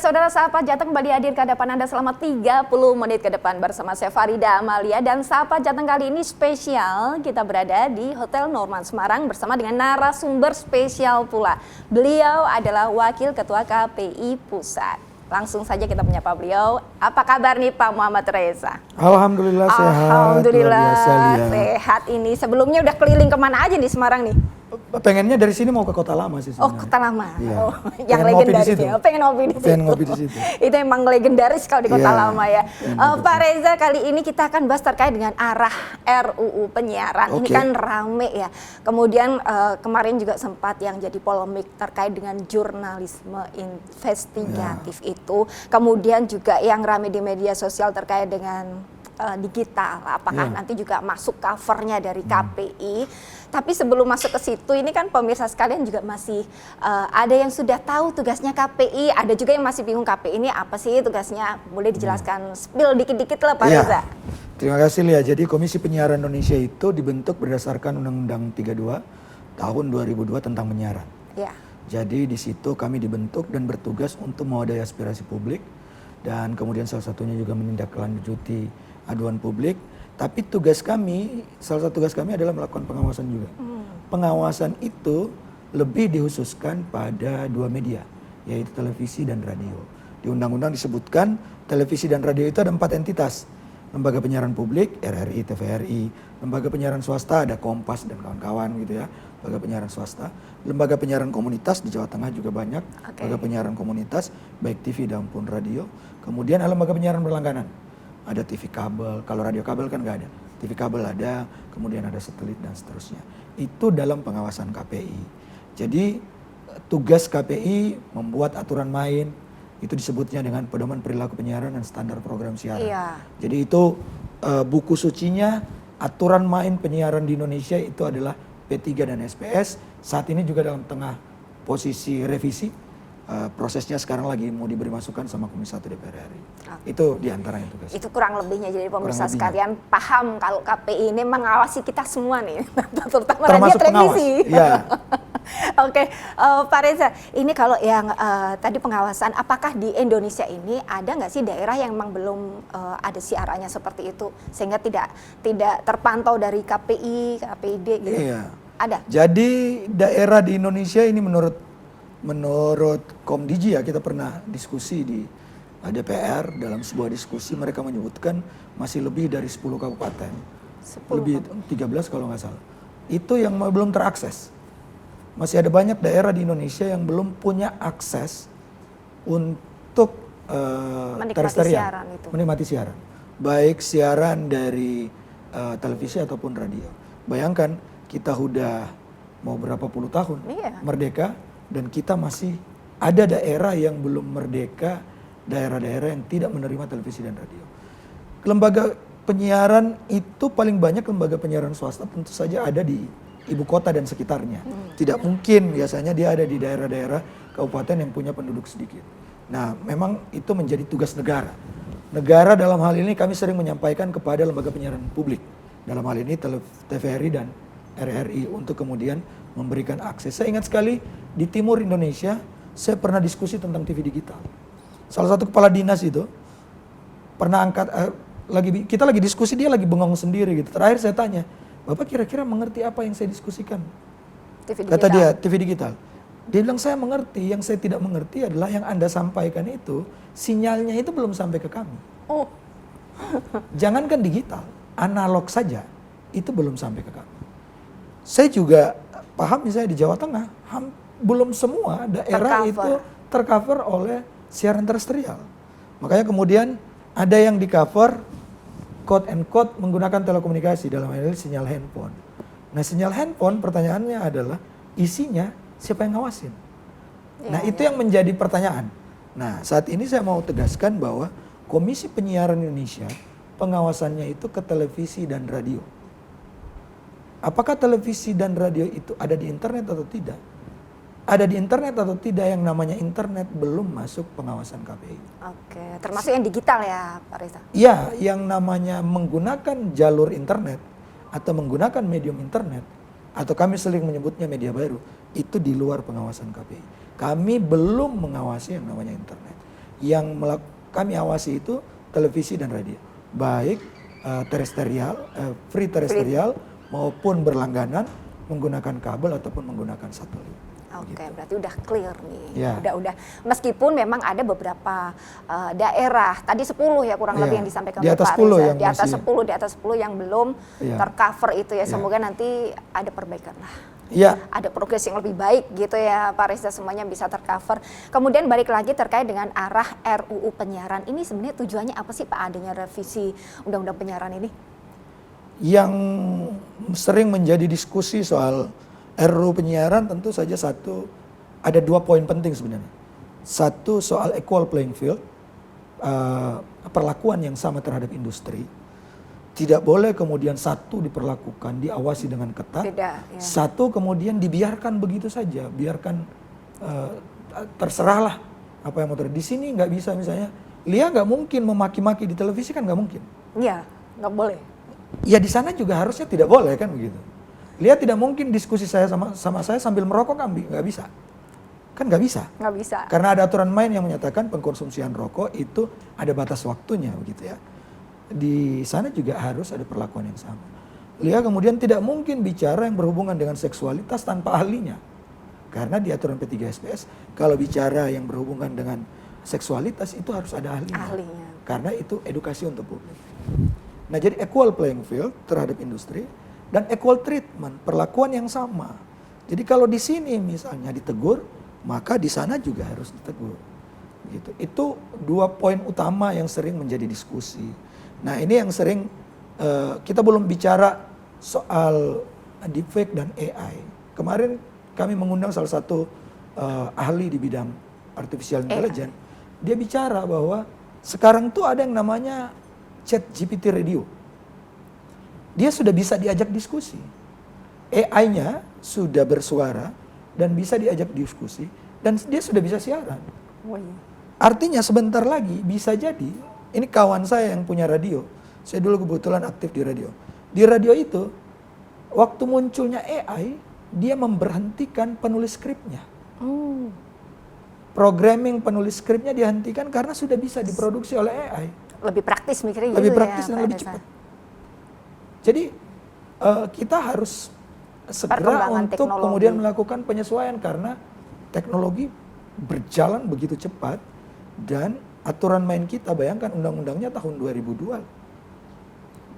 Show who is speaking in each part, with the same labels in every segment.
Speaker 1: saudara Sapa Jateng kembali hadir ke hadapan Anda selama 30 menit ke depan bersama saya Farida Amalia. Dan Sapa Jateng kali ini spesial, kita berada di Hotel Norman Semarang bersama dengan narasumber spesial pula. Beliau adalah Wakil Ketua KPI Pusat. Langsung saja kita menyapa beliau. Apa kabar nih Pak Muhammad Reza?
Speaker 2: Alhamdulillah sehat.
Speaker 1: Alhamdulillah sehat ini. Sebelumnya udah keliling kemana aja di Semarang nih?
Speaker 2: Pengennya dari sini mau ke Kota Lama sih sebenarnya.
Speaker 1: Oh, Kota Lama.
Speaker 2: Iya.
Speaker 1: Oh, yang legendaris ya. Pengen ngopi di situ.
Speaker 2: Pengen ngopi di situ.
Speaker 1: Itu emang legendaris kalau di Kota
Speaker 2: Iya.
Speaker 1: Lama ya. Pak Reza, kali ini kita akan bahas terkait dengan arah RUU penyiaran. Ini kan rame ya. Kemudian kemarin juga sempat yang jadi polemik terkait dengan jurnalisme investigatif itu. Kemudian juga yang rame di media sosial terkait dengan digital, apakah nanti juga masuk covernya dari KPI. Tapi sebelum masuk ke situ, ini kan pemirsa sekalian juga masih ada yang sudah tahu tugasnya KPI, ada juga yang masih bingung KPI ini apa sih tugasnya. Boleh dijelaskan, spill dikit-dikit lah Pak Reza.
Speaker 2: Terima kasih Lia. Jadi Komisi Penyiaran Indonesia itu dibentuk berdasarkan Undang-Undang 32 tahun 2002 tentang penyiaran.
Speaker 1: Ya.
Speaker 2: Jadi di situ kami dibentuk dan bertugas untuk mewadahi aspirasi publik dan kemudian salah satunya juga menindaklanjuti aduan publik. Tapi tugas kami, salah satu tugas kami adalah melakukan pengawasan juga. Pengawasan itu lebih dikhususkan pada dua media, yaitu televisi dan radio. Di undang-undang disebutkan televisi dan radio itu ada 4 entitas. Lembaga penyiaran publik, RRI, TVRI. Lembaga penyiaran swasta, ada Kompas dan kawan-kawan gitu ya. Lembaga penyiaran swasta. Lembaga penyiaran komunitas di Jawa Tengah juga banyak. Lembaga penyiaran komunitas, baik TV maupun radio. Kemudian ada lembaga penyiaran berlangganan. Ada TV kabel, kalau radio kabel kan nggak ada. TV kabel ada, kemudian ada satelit dan seterusnya. Itu dalam pengawasan KPI. Jadi tugas KPI membuat aturan main, itu disebutnya dengan pedoman perilaku penyiaran dan standar program siaran.
Speaker 1: Iya.
Speaker 2: Jadi itu buku sucinya, aturan main penyiaran di Indonesia itu adalah P3 dan SPS. Saat ini juga dalam tengah posisi revisi. Prosesnya sekarang lagi mau diberi masukan sama Komisi 1 DPR RI. Itu diantaranya tugas.
Speaker 1: Itu kurang lebihnya, jadi pemirsa sekalian paham kalau KPI ini mengawasi kita semua nih, terutama radio televisi.
Speaker 2: Ya.
Speaker 1: Oke, Pak Reza, ini kalau yang tadi pengawasan, apakah di Indonesia ini ada nggak sih daerah yang memang belum ada siarannya seperti itu, sehingga tidak terpantau dari KPI, KPID gitu?
Speaker 2: Iya.
Speaker 1: Ada.
Speaker 2: Jadi daerah di Indonesia ini menurut Komdigi ya, kita pernah diskusi di DPR, dalam sebuah diskusi mereka menyebutkan masih lebih dari 10 kabupaten. Lebih 13 kalau nggak salah. Itu yang belum terakses. Masih ada banyak daerah di Indonesia yang belum punya akses untuk menikmati siaran. Baik siaran dari televisi ataupun radio. Bayangkan kita udah mau berapa puluh tahun merdeka, dan kita masih ada daerah yang belum merdeka, daerah-daerah yang tidak menerima televisi dan radio. Lembaga penyiaran itu paling banyak lembaga penyiaran swasta tentu saja ada di ibu kota dan sekitarnya. Tidak mungkin biasanya dia ada di daerah-daerah kabupaten yang punya penduduk sedikit. Nah, memang itu menjadi tugas negara. Negara dalam hal ini kami sering menyampaikan kepada lembaga penyiaran publik. Dalam hal ini TVRI dan RRI untuk kemudian memberikan akses. Saya ingat sekali di timur Indonesia, saya pernah diskusi tentang TV digital. Salah satu kepala dinas itu pernah angkat, kita lagi diskusi, dia lagi bengong sendiri gitu. Terakhir saya tanya, Bapak kira-kira mengerti apa yang saya diskusikan?
Speaker 1: TV digital.
Speaker 2: Kata dia, TV digital. Dia bilang, saya mengerti, yang saya tidak mengerti adalah yang Anda sampaikan itu, sinyalnya itu belum sampai ke kami.
Speaker 1: Oh.
Speaker 2: Jangankan digital, analog saja, itu belum sampai ke kami. Saya juga paham misalnya di Jawa Tengah, belum semua daerah itu tercover oleh siaran terestrial. Makanya kemudian ada yang di cover quote and quote menggunakan telekomunikasi, dalam hal ini sinyal handphone. Nah, sinyal handphone pertanyaannya adalah isinya siapa yang ngawasin? Nah, itu yang menjadi pertanyaan. Nah, saat ini saya mau tegaskan bahwa Komisi Penyiaran Indonesia pengawasannya itu ke televisi dan radio. Apakah televisi dan radio itu ada di internet atau tidak? Ada di internet atau tidak, yang namanya internet belum masuk pengawasan KPI.
Speaker 1: Oke, termasuk yang digital ya Pak Reza?
Speaker 2: Ya, yang namanya menggunakan jalur internet atau menggunakan medium internet, atau kami sering menyebutnya media baru, itu di luar pengawasan KPI. Kami belum mengawasi yang namanya internet. yang kami awasi itu televisi dan radio, baik terestrial, free terestrial maupun berlangganan menggunakan kabel ataupun menggunakan satelit.
Speaker 1: Oke, berarti udah clear nih. Ya. Udah. Meskipun memang ada beberapa daerah, tadi 10 ya kurang lebih yang disampaikan
Speaker 2: di atas
Speaker 1: Pak
Speaker 2: 10
Speaker 1: Reza.
Speaker 2: yang
Speaker 1: di atas 10 yang belum tercover itu ya. Semoga nanti ada perbaikan lah.
Speaker 2: Ya.
Speaker 1: Ada progres yang lebih baik gitu ya Pak Reza, semuanya bisa tercover. Kemudian balik lagi terkait dengan arah RUU penyiaran. Ini sebenarnya tujuannya apa sih Pak adanya revisi Undang-Undang Penyiaran ini?
Speaker 2: Yang sering menjadi diskusi soal RUU penyiaran tentu saja ada 2 poin penting sebenarnya. Satu soal equal playing field, perlakuan yang sama terhadap industri. Tidak boleh kemudian satu diperlakukan, diawasi dengan ketat.
Speaker 1: Beda, ya.
Speaker 2: Satu kemudian dibiarkan begitu saja, biarkan terserahlah apa yang mau terjadi. Di sini nggak bisa misalnya, Lia nggak mungkin memaki-maki di televisi kan nggak mungkin.
Speaker 1: Iya, nggak boleh.
Speaker 2: Ya di sana juga harusnya tidak boleh kan begitu. Lia tidak mungkin diskusi saya sama saya sambil merokok kan nggak bisa. Kan nggak bisa.
Speaker 1: Nggak bisa.
Speaker 2: Karena ada aturan main yang menyatakan pengkonsumsian rokok itu ada batas waktunya begitu ya. Di sana juga harus ada perlakuan yang sama. Lia kemudian tidak mungkin bicara yang berhubungan dengan seksualitas tanpa ahlinya. Karena di aturan P3SPS kalau bicara yang berhubungan dengan seksualitas itu harus ada ahlinya. Karena itu edukasi untuk publik. Nah jadi equal playing field terhadap industri dan equal treatment, perlakuan yang sama. Jadi kalau di sini misalnya ditegur, maka di sana juga harus ditegur. Gitu. Itu 2 poin utama yang sering menjadi diskusi. Nah ini yang sering kita belum bicara soal deepfake dan AI. Kemarin kami mengundang salah satu ahli di bidang artificial intelligence. Dia bicara bahwa sekarang tuh ada yang namanya ChatGPT Radio. Dia sudah bisa diajak diskusi. AI-nya sudah bersuara dan bisa diajak diskusi dan dia sudah bisa siaran. Artinya sebentar lagi bisa jadi, ini kawan saya yang punya radio. Saya dulu kebetulan aktif di radio. Di radio itu waktu munculnya AI, dia memberhentikan penulis skripnya. Programming penulis skripnya dihentikan karena sudah bisa diproduksi oleh AI.
Speaker 1: Lebih praktis mikirnya gitu.
Speaker 2: Lebih praktis dan lebih cepat. Jadi kita harus segera untuk kemudian melakukan penyesuaian karena teknologi berjalan begitu cepat dan aturan main kita, bayangkan undang-undangnya tahun 2002.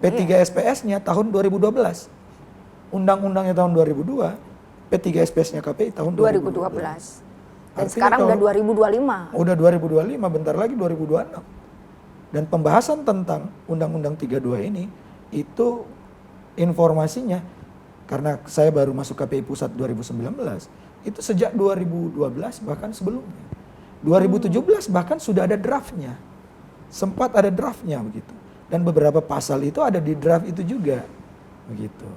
Speaker 2: P3SPS-nya tahun 2012. Undang-undangnya tahun 2002, P3SPS-nya KPI tahun 2012.
Speaker 1: Dan artinya sekarang udah 2025.
Speaker 2: Udah 2025, bentar lagi 2026. Dan pembahasan tentang Undang-Undang 32 ini itu informasinya, karena saya baru masuk KPI Pusat 2019, itu sejak 2012 bahkan sebelumnya. 2017 bahkan sudah ada draftnya. Sempat ada draftnya begitu. Dan beberapa pasal itu ada di draft itu juga. Begitu.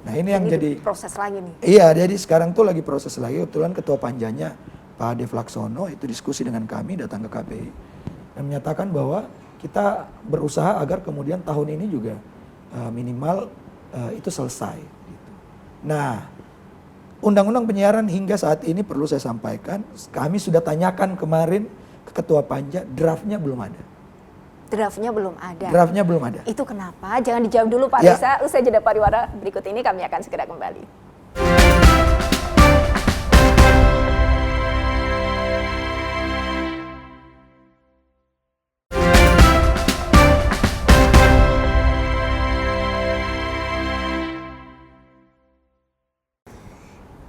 Speaker 2: Nah ini yang jadi
Speaker 1: proses lagi nih.
Speaker 2: Iya, jadi sekarang tuh lagi proses lagi. Kebetulan ketua panjanya Pak Dev Laksono itu diskusi dengan kami, datang ke KPI dan menyatakan bahwa kita berusaha agar kemudian tahun ini juga minimal itu selesai. Gitu. Nah, Undang-Undang Penyiaran hingga saat ini perlu saya sampaikan, kami sudah tanyakan kemarin ke Ketua Panja, draftnya belum ada.
Speaker 1: Draftnya belum ada?
Speaker 2: Draftnya belum ada.
Speaker 1: Itu kenapa? Jangan dijawab dulu Pak Reza, usai jeda pariwara berikut ini kami akan segera kembali.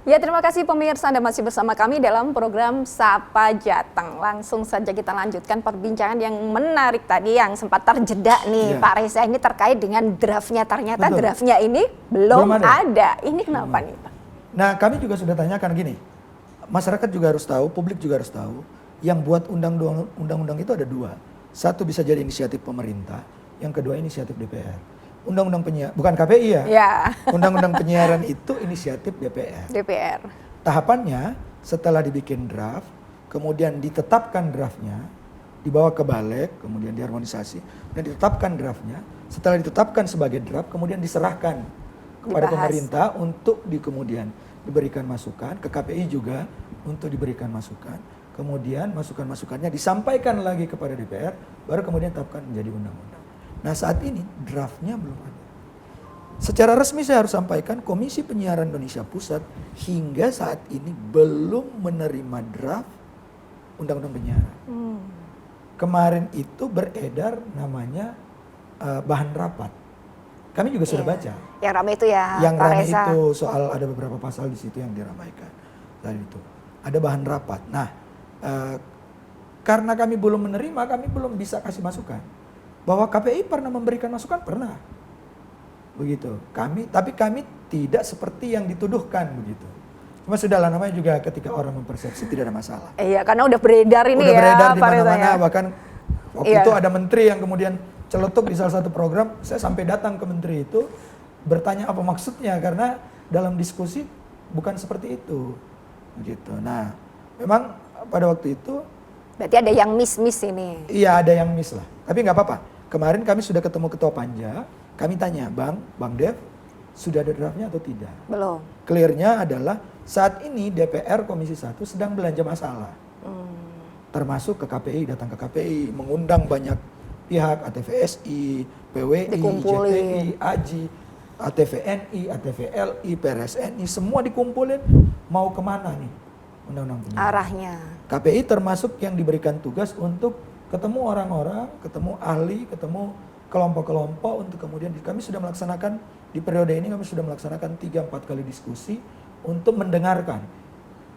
Speaker 1: Ya, terima kasih pemirsa, Anda masih bersama kami dalam program Sapa Jateng. Langsung saja kita lanjutkan perbincangan yang menarik tadi yang sempat terjeda nih Pak Reza, ini terkait dengan draftnya. Ternyata draftnya ini belum ada. Ini kenapa nih Pak?
Speaker 2: Nah kami juga sudah tanyakan gini, masyarakat juga harus tahu, publik juga harus tahu, yang buat undang-undang itu ada 2. Satu bisa jadi inisiatif pemerintah, yang kedua inisiatif DPR. Undang-undang penyiaran, bukan KPI ya. Undang-undang penyiaran itu inisiatif DPR. Tahapannya setelah dibikin draft, kemudian ditetapkan draftnya, dibawa ke balik, kemudian diharmonisasi, dan ditetapkan draftnya. Setelah ditetapkan sebagai draft, kemudian diserahkan kepada pemerintah untuk kemudian diberikan masukan, ke KPI juga untuk diberikan masukan. kemudian masukan-masukannya disampaikan lagi kepada DPR, baru kemudian tetapkan menjadi undang-undang. Nah saat ini draftnya belum ada. Secara resmi saya harus sampaikan Komisi Penyiaran Indonesia Pusat hingga saat ini belum menerima draft undang-undang penyiaran. Kemarin itu beredar namanya bahan rapat. Kami juga sudah baca.
Speaker 1: Yang ramai itu ya.
Speaker 2: Yang
Speaker 1: Pak
Speaker 2: ramai
Speaker 1: Reza.
Speaker 2: itu soal ada beberapa pasal di situ yang diramaikan. Tadi itu ada bahan rapat. Nah, karena kami belum menerima, kami belum bisa kasih masukan. Bahwa KPI pernah memberikan masukan, pernah. Begitu. Tapi kami tidak seperti yang dituduhkan begitu. Cuma sudahlah, namanya juga ketika orang mempersepsi tidak ada masalah.
Speaker 1: Iya, karena udah beredar ini
Speaker 2: udah
Speaker 1: ya.
Speaker 2: beredar di
Speaker 1: Pak Reza
Speaker 2: mana-mana,
Speaker 1: ya.
Speaker 2: bahkan waktu itu ada menteri yang kemudian celetuk di salah satu program, saya sampai datang ke menteri itu bertanya apa maksudnya, karena dalam diskusi bukan seperti itu. Begitu. Nah, memang pada waktu itu
Speaker 1: berarti ada yang miss ini.
Speaker 2: iya, ada yang miss lah. Tapi nggak apa-apa. Kemarin kami sudah ketemu Ketua Panja, kami tanya, Bang Dev, sudah ada draftnya atau tidak?
Speaker 1: Belum.
Speaker 2: Clearnya adalah saat ini DPR Komisi 1 sedang belanja masalah. Termasuk ke KPI, datang ke KPI, mengundang banyak pihak, ATVSI, PWI, JTI, AJI, ATVNI, ATVLI, PRSNI, semua dikumpulin. Mau kemana nih undang-undang penyiaran?
Speaker 1: Arahnya.
Speaker 2: KPI termasuk yang diberikan tugas untuk ketemu orang-orang, ketemu ahli, ketemu kelompok-kelompok untuk kemudian kami sudah melaksanakan di periode ini, kami sudah melaksanakan 3-4 kali diskusi untuk mendengarkan.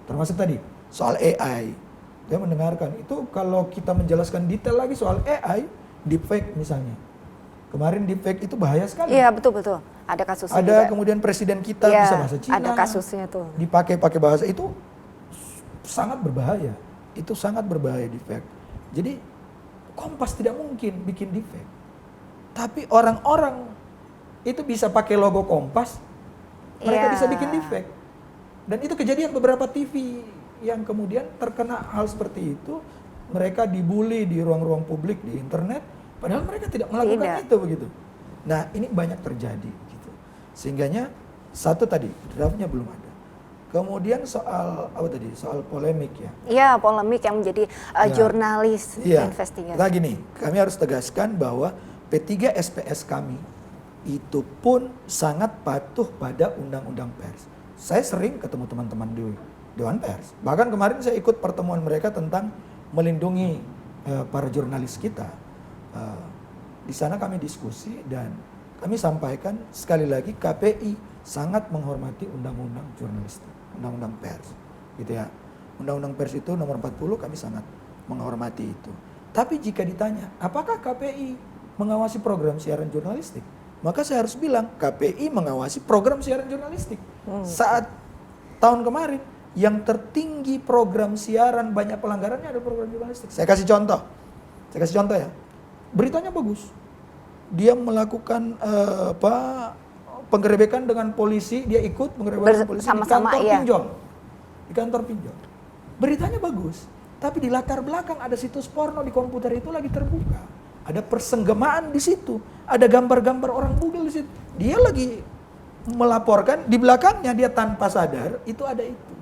Speaker 2: Termasuk tadi soal AI. Dia mendengarkan itu, kalau kita menjelaskan detail lagi soal AI, deepfake misalnya. Kemarin deepfake itu bahaya sekali.
Speaker 1: Iya, betul. Ada kasusnya
Speaker 2: Ada
Speaker 1: juga.
Speaker 2: kemudian presiden kita
Speaker 1: Ya,
Speaker 2: bisa bahasa Cina.
Speaker 1: ada kasusnya tuh.
Speaker 2: Dipakai bahasa itu sangat berbahaya. Itu sangat berbahaya deepfake. Jadi Kompas tidak mungkin bikin deepfake. Tapi orang-orang itu bisa pakai logo Kompas, mereka bisa bikin deepfake. Dan itu kejadian beberapa TV yang kemudian terkena hal seperti itu, mereka dibully di ruang-ruang publik di internet, padahal mereka tidak melakukan itu begitu. Nah ini banyak terjadi gitu. Sehingganya satu tadi draftnya belum ada. Kemudian soal apa tadi? Soal polemik ya.
Speaker 1: Iya, polemik yang menjadi jurnalis investigasi.
Speaker 2: Nah gini, kami harus tegaskan bahwa P3 SPS kami itu pun sangat patuh pada undang-undang pers. Saya sering ketemu teman-teman di Dewan Pers. Bahkan kemarin saya ikut pertemuan mereka tentang melindungi para jurnalis kita. Di sana kami diskusi dan kami sampaikan sekali lagi KPI sangat menghormati undang-undang jurnalistik, undang-undang pers, gitu ya. Undang-undang pers itu nomor 40 kami sangat menghormati itu. Tapi jika ditanya, apakah KPI mengawasi program siaran jurnalistik? Maka saya harus bilang KPI mengawasi program siaran jurnalistik. Saat tahun kemarin yang tertinggi program siaran banyak pelanggarannya ada program jurnalistik. Saya kasih contoh ya. Beritanya bagus. Dia melakukan penggerebekan dengan polisi, dia ikut penggerebekan polisi di kantor pinjol. Di kantor pinjol. Beritanya bagus, tapi di latar belakang ada situs porno di komputer itu lagi terbuka. Ada persenggemaan di situ, ada gambar-gambar orang bugil di situ. Dia lagi melaporkan, di belakangnya dia tanpa sadar itu ada itu.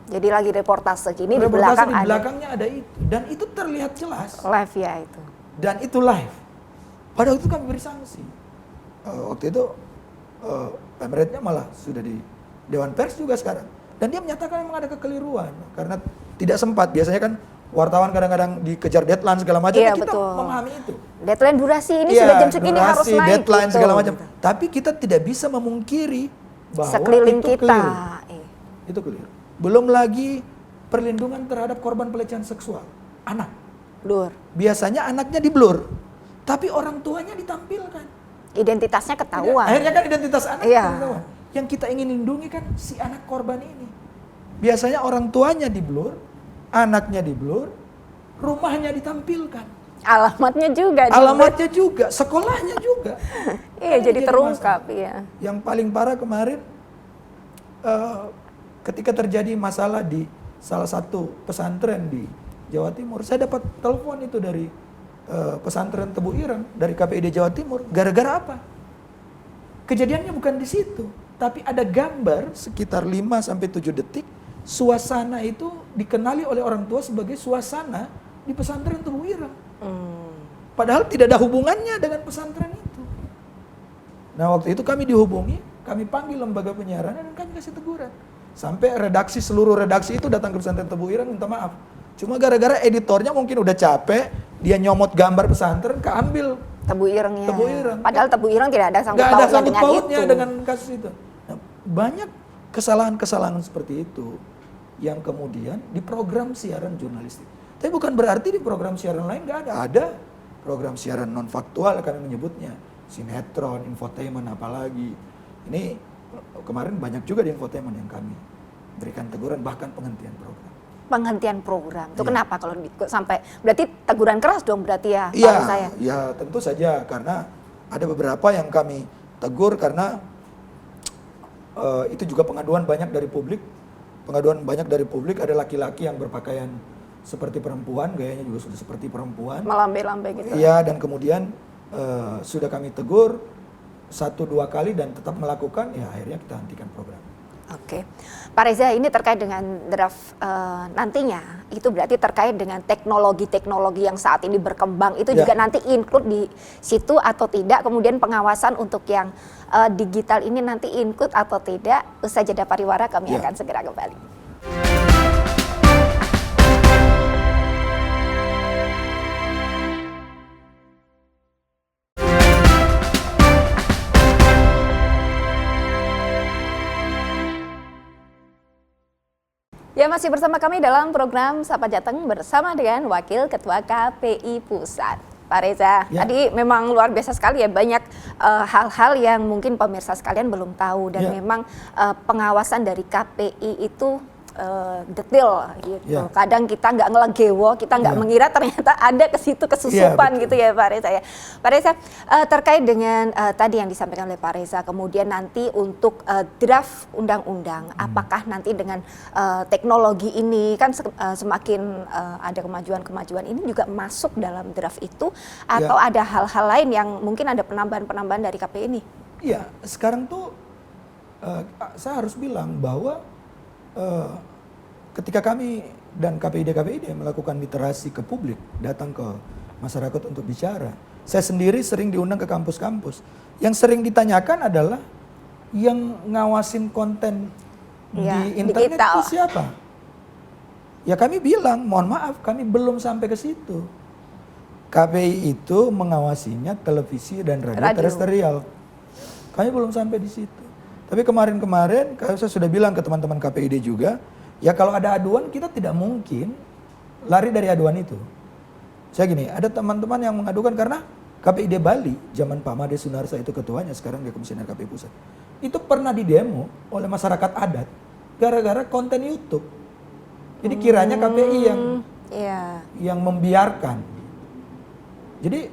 Speaker 1: Jadi lagi reportase gini
Speaker 2: di
Speaker 1: belakangnya
Speaker 2: ada itu, dan itu terlihat jelas.
Speaker 1: Live ya itu.
Speaker 2: Dan itu live. Pada waktu itu kami beri sanksi. Waktu itu pemerintahnya malah sudah di Dewan Pers juga sekarang. Dan dia menyatakan memang ada kekeliruan karena tidak sempat. Biasanya kan wartawan kadang-kadang dikejar deadline segala macam.
Speaker 1: Iya,
Speaker 2: kita
Speaker 1: betul.
Speaker 2: memahami itu.
Speaker 1: Deadline durasi ini sudah jam segini harus naik.
Speaker 2: Deadline
Speaker 1: gitu.
Speaker 2: segala macam. Tapi kita tidak bisa memungkiri bahwa
Speaker 1: sekeliling
Speaker 2: itu
Speaker 1: kita.
Speaker 2: Itu keliru. Belum lagi perlindungan terhadap korban pelecehan seksual. Anak.
Speaker 1: Blur.
Speaker 2: Biasanya anaknya di blur. Tapi orang tuanya ditampilkan.
Speaker 1: Identitasnya ketahuan.
Speaker 2: Akhirnya kan identitas anak ketahuan. Yang kita ingin lindungi kan si anak korban ini. Biasanya orang tuanya di blur, anaknya di blur, rumahnya ditampilkan.
Speaker 1: Alamatnya juga.
Speaker 2: Alamatnya juga, sekolahnya juga.
Speaker 1: Iya, jadi terungkap. Iya.
Speaker 2: Yang paling parah kemarin, ketika terjadi masalah di salah satu pesantren di Jawa Timur, saya dapat telepon itu dari pesantren Tebu Ireng dari KPID Jawa Timur. Gara-gara apa? Kejadiannya bukan di situ, tapi ada gambar sekitar 5-7 detik suasana itu dikenali oleh orang tua sebagai suasana di pesantren Tebu Ireng. Padahal tidak ada hubungannya dengan pesantren itu. Nah waktu itu kami dihubungi, kami panggil lembaga penyiaran dan kami kasih teguran. Sampai seluruh redaksi itu datang ke pesantren Tebu Ireng minta maaf. Cuma gara-gara editornya mungkin udah capek, dia nyomot gambar pesantren, keambil
Speaker 1: Tebu Irengnya.
Speaker 2: Tebu Ireng.
Speaker 1: Padahal Tebu Ireng tidak ada sangkut
Speaker 2: Nggak ada
Speaker 1: pautnya
Speaker 2: sangkut
Speaker 1: dengan
Speaker 2: pautnya
Speaker 1: itu.
Speaker 2: dengan kasus itu. Nah, banyak kesalahan-kesalahan seperti itu yang kemudian di program siaran jurnalistik. Tapi bukan berarti di program siaran lain nggak ada. Ada program siaran non faktual kami menyebutnya, sinetron, infotainment apalagi. Ini kemarin banyak juga di infotainment yang kami berikan teguran bahkan penghentian program.
Speaker 1: Penghentian program. Itu
Speaker 2: Iya.
Speaker 1: kenapa kalau sampai berarti teguran keras dong berarti ya
Speaker 2: Iya,
Speaker 1: Pak saya.
Speaker 2: ya tentu saja karena ada beberapa yang kami tegur karena itu juga pengaduan banyak dari publik. Pengaduan banyak dari publik ada laki-laki yang berpakaian seperti perempuan, gayanya juga sudah seperti perempuan.
Speaker 1: Melambai-lambai gitu.
Speaker 2: Iya, dan kemudian sudah kami tegur 1-2 kali dan tetap melakukan, ya akhirnya kita hentikan program.
Speaker 1: Oke, Pak Reza, ini terkait dengan draft nantinya, itu berarti terkait dengan teknologi-teknologi yang saat ini berkembang, itu juga nanti include di situ atau tidak, kemudian pengawasan untuk yang digital ini nanti include atau tidak, usai jeda pariwara kami akan segera kembali. Ya, masih bersama kami dalam program Sapa Jateng bersama dengan Wakil Ketua KPI Pusat, Pak Reza. Tadi memang luar biasa sekali ya, banyak hal-hal yang mungkin pemirsa sekalian belum tahu dan memang pengawasan dari KPI itu detail gitu. Kadang kita nggak ngelegewo, kita nggak mengira ternyata ada ke situ kesusupan gitu ya Pak Reza ya. Pak Reza, terkait dengan tadi yang disampaikan oleh Pak Reza, kemudian nanti untuk draft undang-undang, apakah nanti dengan teknologi ini kan semakin ada kemajuan-kemajuan ini juga masuk dalam draft itu atau ada hal-hal lain yang mungkin ada penambahan-penambahan dari KPI ini?
Speaker 2: Iya, sekarang tuh saya harus bilang bahwa ketika kami dan KPID melakukan literasi ke publik, datang ke masyarakat untuk bicara, saya sendiri sering diundang ke kampus-kampus. Yang sering ditanyakan adalah yang ngawasin konten di internet
Speaker 1: digital
Speaker 2: itu siapa? Ya kami bilang, mohon maaf kami belum sampai ke situ. KPI itu mengawasinya televisi dan radio terestrial. Kami belum sampai di situ. Tapi kemarin-kemarin saya sudah bilang ke teman-teman KPID juga, ya kalau ada aduan kita tidak mungkin lari dari aduan itu. Saya gini, ada teman-teman yang mengadukan karena KPID Bali, zaman Pak Made Sunarsa itu ketuanya, sekarang dia komisioner KPI Pusat. Itu pernah didemo oleh masyarakat adat gara-gara konten YouTube. Jadi kiranya KPI yang membiarkan. Jadi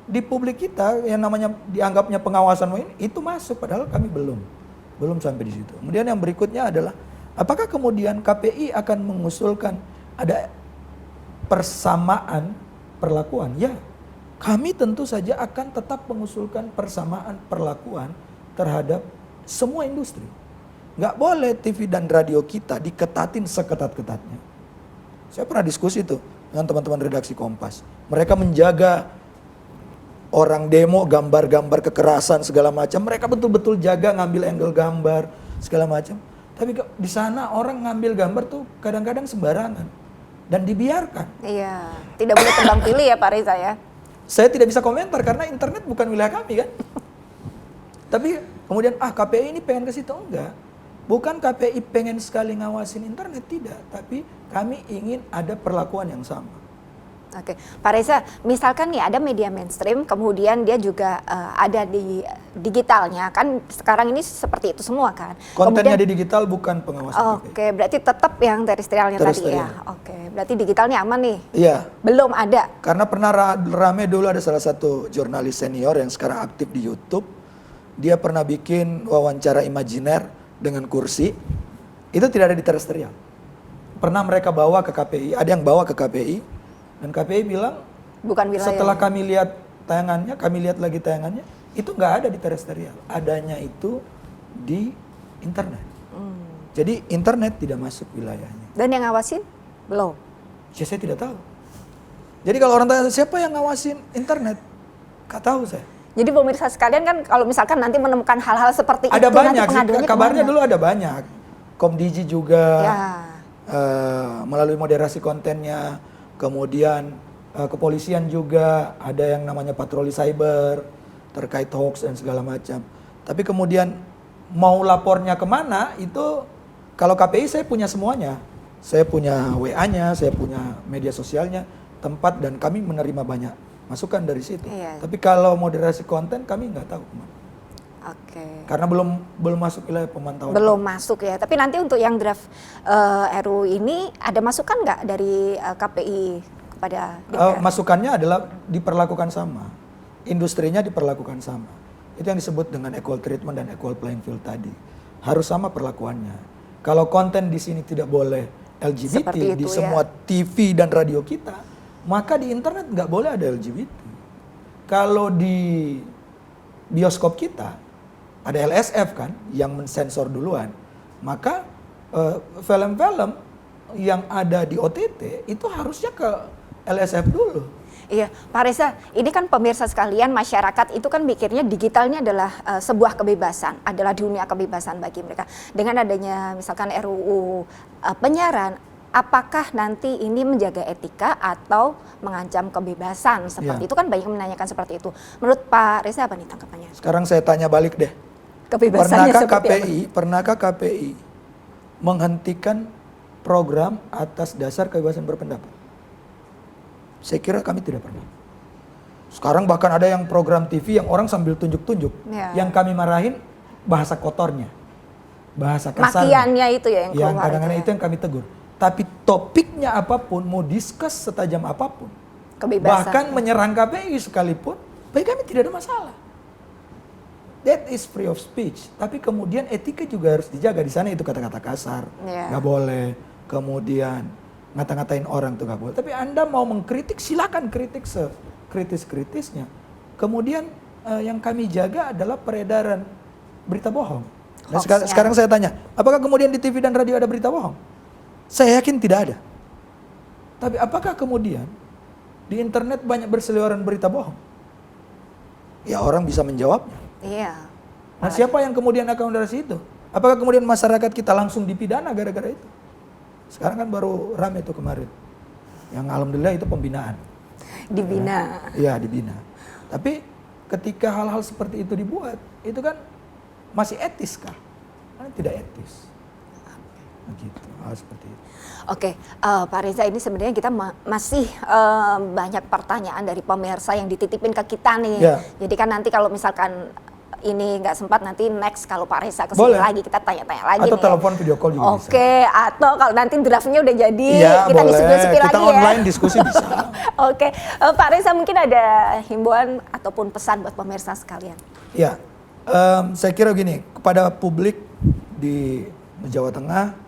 Speaker 2: di publik kita yang namanya dianggapnya pengawasan itu masuk, padahal kami belum sampai di situ. Kemudian yang berikutnya adalah apakah kemudian KPI akan mengusulkan ada persamaan perlakuan? Ya, kami tentu saja akan tetap mengusulkan persamaan perlakuan terhadap semua industri. Nggak boleh TV dan radio kita diketatin seketat-ketatnya. Saya pernah diskusi tuh dengan teman-teman redaksi Kompas. Mereka menjaga orang demo gambar-gambar kekerasan segala macam, mereka betul-betul jaga ngambil angle gambar segala macam. Tapi di sana orang ngambil gambar tuh kadang-kadang sembarangan dan dibiarkan.
Speaker 1: Iya, tidak boleh tebang pilih ya Pak Reza ya.
Speaker 2: Saya tidak bisa komentar karena internet bukan wilayah kami kan. Tapi kemudian KPI ini pengen ke situ, enggak. Bukan KPI pengen sekali ngawasin internet, tidak, tapi kami ingin ada perlakuan yang sama.
Speaker 1: Oke, Pak Reza, misalkan nih ada media mainstream, kemudian dia juga ada di digitalnya, kan sekarang ini seperti itu semua kan.
Speaker 2: Kontennya di digital bukan pengawasan KPI.
Speaker 1: Oke, berarti tetap yang terestrialnya tadi ya. Oke, berarti digitalnya aman nih?
Speaker 2: Iya.
Speaker 1: Belum ada?
Speaker 2: Karena pernah rame dulu ada salah satu jurnalis senior yang sekarang aktif di YouTube. Dia pernah bikin wawancara imajiner dengan kursi. Itu tidak ada di terestrial. Pernah mereka bawa ke KPI, ada yang bawa ke KPI. Dan KPI bilang,
Speaker 1: bukan wilayah.
Speaker 2: Setelah kami lihat tayangannya, kami lihat lagi tayangannya, itu nggak ada di terestrial. Adanya itu di internet. Jadi internet tidak masuk wilayahnya.
Speaker 1: Dan yang ngawasin belum?
Speaker 2: Ya saya tidak tahu. Jadi kalau orang tanya siapa yang ngawasin internet, gak tahu saya.
Speaker 1: Jadi pemirsa sekalian kan kalau misalkan nanti menemukan hal-hal seperti
Speaker 2: ada
Speaker 1: itu
Speaker 2: banyak,
Speaker 1: nanti pengaduannya
Speaker 2: kabarnya
Speaker 1: kemana?
Speaker 2: dulu ada banyak. Komdigi juga
Speaker 1: Ya.
Speaker 2: melalui moderasi kontennya, kemudian kepolisian juga ada yang namanya patroli cyber terkait hoax dan segala macam. Tapi kemudian mau lapornya kemana itu kalau KPI saya punya semuanya. Saya punya WA-nya, saya punya media sosialnya, tempat dan kami menerima banyak masukan dari situ.
Speaker 1: Iya.
Speaker 2: Tapi kalau moderasi konten kami nggak tahu kemana.
Speaker 1: Oke.
Speaker 2: Karena belum masuk wilayah pemantauan.
Speaker 1: Belum masuk ya. Tapi nanti untuk yang draft RUU ini ada masukan nggak dari KPI kepada DPR?
Speaker 2: Masukannya adalah diperlakukan sama. Industrinya diperlakukan sama. Itu yang disebut dengan equal treatment dan equal playing field tadi. Harus sama perlakuannya. Kalau konten di sini tidak boleh LGBT di semua TV dan radio kita, maka di internet nggak boleh ada LGBT. Kalau di bioskop kita ada LSF kan yang mensensor duluan, maka film-film yang ada di OTT itu harusnya ke LSF dulu.
Speaker 1: Iya, Pak Reza, ini kan pemirsa sekalian, masyarakat itu kan mikirnya digitalnya adalah sebuah kebebasan, adalah dunia kebebasan bagi mereka. Dengan adanya misalkan RUU penyiaran, apakah nanti ini menjaga etika atau mengancam kebebasan seperti itu kan banyak yang menanyakan seperti itu. Menurut Pak Reza apa nih tanggapannya?
Speaker 2: Sekarang saya tanya balik deh.
Speaker 1: Kebebasannya seperti apa?
Speaker 2: Pernahkah KPI menghentikan program atas dasar kebebasan berpendapat? Saya kira kami tidak pernah. Sekarang bahkan ada yang program TV yang orang sambil tunjuk-tunjuk.
Speaker 1: Ya.
Speaker 2: Yang kami marahin bahasa kotornya. Bahasa kasarnya.
Speaker 1: Makiannya itu ya yang keluar.
Speaker 2: Yang kadang-kadang itu yang kami tegur. Tapi topiknya apapun, mau discuss setajam apapun.
Speaker 1: Kebebasan.
Speaker 2: Bahkan menyerang KPI sekalipun, bagi kami tidak ada masalah. That is free of speech. Tapi kemudian etika juga harus dijaga. Di sana itu kata-kata kasar. Nggak boleh. Kemudian ngata-ngatain orang tuh nggak boleh. Tapi Anda mau mengkritik, silakan kritik sekritis-kritisnya. Kemudian yang kami jaga adalah peredaran berita bohong. Nah, sekarang saya tanya, apakah kemudian di TV dan radio ada berita bohong? Saya yakin tidak ada. Tapi apakah kemudian di internet banyak berseliweran berita bohong? Ya orang bisa menjawabnya.
Speaker 1: Iya.
Speaker 2: Nah siapa yang kemudian akomodasi itu? Apakah kemudian masyarakat kita langsung dipidana gara-gara itu? Sekarang kan baru rame itu kemarin. Yang alhamdulillah itu pembinaan.
Speaker 1: Dibina.
Speaker 2: Iya dibina. Tapi ketika hal-hal seperti itu dibuat, itu kan masih etis kah? Kan tidak etis. Begitu, hal seperti itu.
Speaker 1: Oke, Pak Reza, ini sebenarnya kita masih banyak pertanyaan dari pemirsa yang dititipin ke kita nih.
Speaker 2: Ya.
Speaker 1: Jadi kan nanti kalau misalkan ini nggak sempat, nanti next kalau Pak Reza kesini lagi kita tanya-tanya lagi.
Speaker 2: Atau
Speaker 1: nih
Speaker 2: telepon video call juga bisa.
Speaker 1: Oke, atau kalau nanti draftnya udah jadi,
Speaker 2: ya,
Speaker 1: kita diskusi lagi ya.
Speaker 2: Kita online diskusi bisa.
Speaker 1: Oke, Pak Reza mungkin ada himbauan ataupun pesan buat pemirsa sekalian.
Speaker 2: Ya, saya kira gini, kepada publik di Jawa Tengah,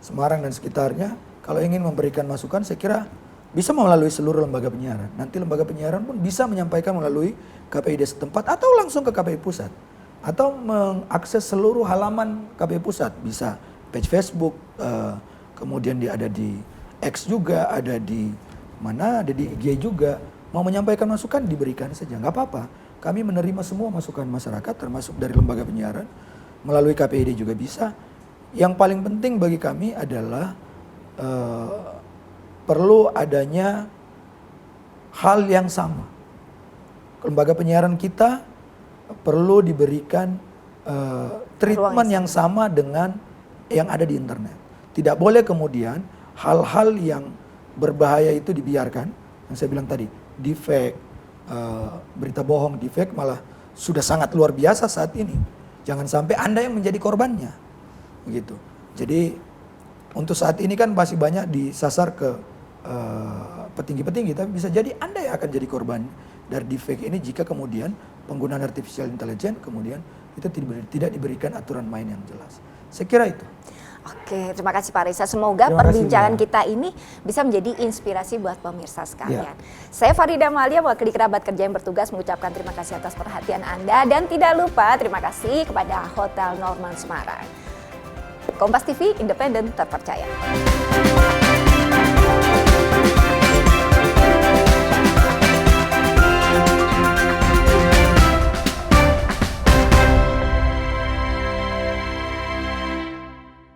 Speaker 2: Semarang dan sekitarnya, kalau ingin memberikan masukan saya kira bisa melalui seluruh lembaga penyiaran. Nanti lembaga penyiaran pun bisa menyampaikan melalui KPID setempat atau langsung ke KPI pusat. Atau mengakses seluruh halaman KPI pusat. Bisa page Facebook, kemudian dia ada di X juga, ada di mana, ada di IG juga. Mau menyampaikan masukan diberikan saja, nggak apa-apa. Kami menerima semua masukan masyarakat termasuk dari lembaga penyiaran. Melalui KPID juga bisa. Yang paling penting bagi kami adalah perlu adanya hal yang sama. Lembaga penyiaran kita perlu diberikan treatment yang sama dengan yang ada di internet. Tidak boleh kemudian hal-hal yang berbahaya itu dibiarkan. Yang saya bilang tadi, deepfake, berita bohong, deepfake malah sudah sangat luar biasa saat ini. Jangan sampai Anda yang menjadi korbannya. Begitu. Jadi untuk saat ini kan masih banyak disasar ke petinggi-petinggi, tapi bisa jadi Anda yang akan jadi korban dari deepfake ini jika kemudian penggunaan artificial intelligence kemudian itu tidak diberikan aturan main yang jelas. Saya kira itu.
Speaker 1: Oke, terima kasih Pak Reza. Semoga perbincangan kita ini bisa menjadi inspirasi buat pemirsa sekalian. Saya Farida Malia, wakil kerabat kerja yang bertugas mengucapkan terima kasih atas perhatian Anda dan tidak lupa terima kasih kepada Hotel Norman Semarang. Kompas TV, independen, terpercaya.